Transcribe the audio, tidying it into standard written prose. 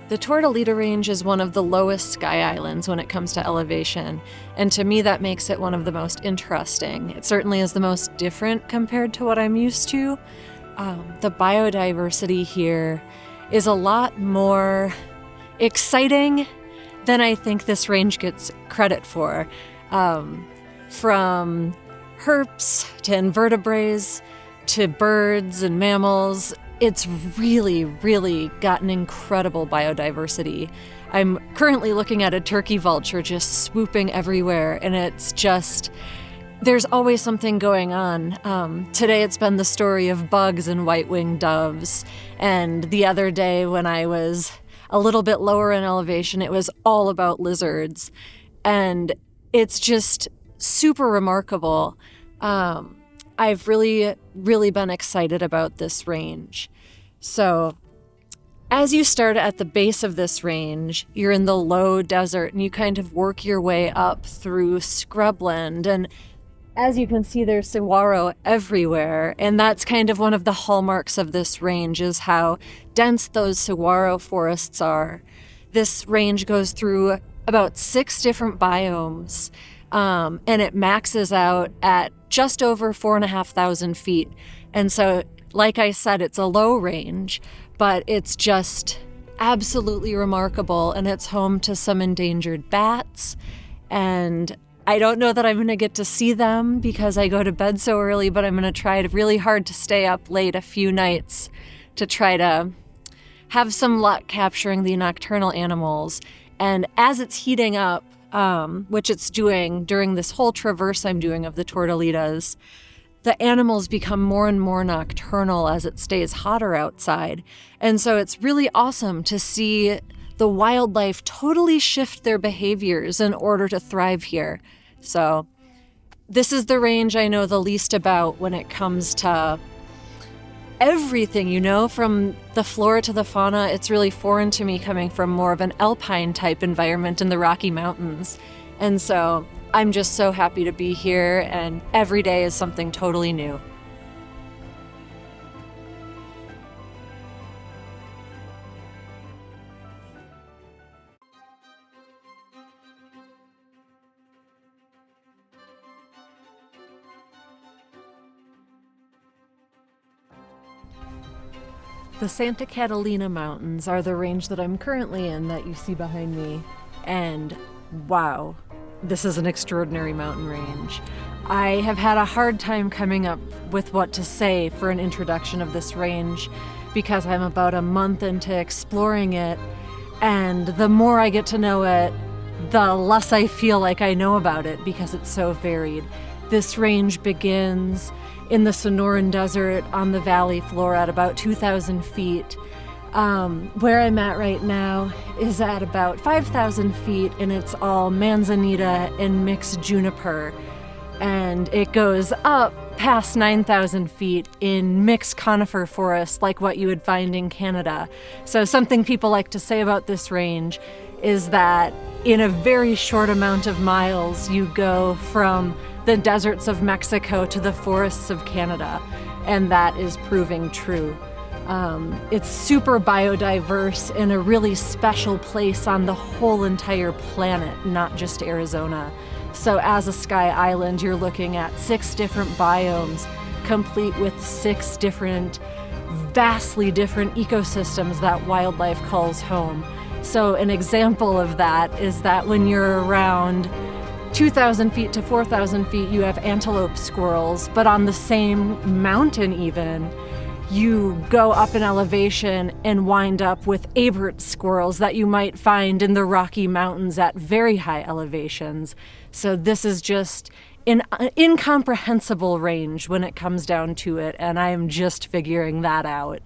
The Tortolita Range is one of the lowest sky islands when it comes to elevation, and to me that makes it one of the most interesting. It certainly is the most different compared to what I'm used to. The biodiversity here is a lot more exciting than I think this range gets credit for. From herps to invertebrates to birds and mammals, it's really, really got an incredible biodiversity. I'm currently looking at a turkey vulture just swooping everywhere, and it's just, there's always something going on. Today it's been the story of bugs and white-winged doves, and the other day when I was a little bit lower in elevation, it was all about lizards, and it's just super remarkable. I've really, really been excited about this range. So as you start at the base of this range, you're in the low desert and you kind of work your way up through scrubland. And as you can see, there's saguaro everywhere. And that's kind of one of the hallmarks of this range, is how dense those saguaro forests are. This range goes through about 6 different biomes. And it maxes out at just over 4,500 feet. And so, like I said, it's a low range, but it's just absolutely remarkable. And it's home to some endangered bats. And I don't know that I'm going to get to see them because I go to bed so early, but I'm going to try really hard to stay up late a few nights to try to have some luck capturing the nocturnal animals. And as it's heating up, which it's doing during this whole traverse I'm doing of the Tortolitas, the animals become more and more nocturnal as it stays hotter outside. And so it's really awesome to see the wildlife totally shift their behaviors in order to thrive here. So this is the range I know the least about when it comes to everything, from the flora to the fauna. It's really foreign to me coming from more of an alpine type environment in the Rocky Mountains. And so I'm just so happy to be here, and every day is something totally new. The Santa Catalina Mountains are the range that I'm currently in that you see behind me, and wow, this is an extraordinary mountain range. I have had a hard time coming up with what to say for an introduction of this range because I'm about a month into exploring it, and the more I get to know it, the less I feel like I know about it because it's so varied. This range begins in the Sonoran Desert on the valley floor at about 2,000 feet. Where I'm at right now is at about 5,000 feet, and it's all manzanita and mixed juniper. And it goes up past 9,000 feet in mixed conifer forest like what you would find in Canada. So something people like to say about this range is that in a very short amount of miles, you go from the deserts of Mexico to the forests of Canada, and that is proving true. It's super biodiverse in a really special place on the whole entire planet, not just Arizona. So as a sky island, you're looking at 6 different biomes, complete with 6 different, vastly different ecosystems that wildlife calls home. So an example of that is that when you're around 2,000 feet to 4,000 feet, you have antelope squirrels, but on the same mountain even, you go up in elevation and wind up with Abert squirrels that you might find in the Rocky Mountains at very high elevations. So this is just an incomprehensible range when it comes down to it, and I am just figuring that out.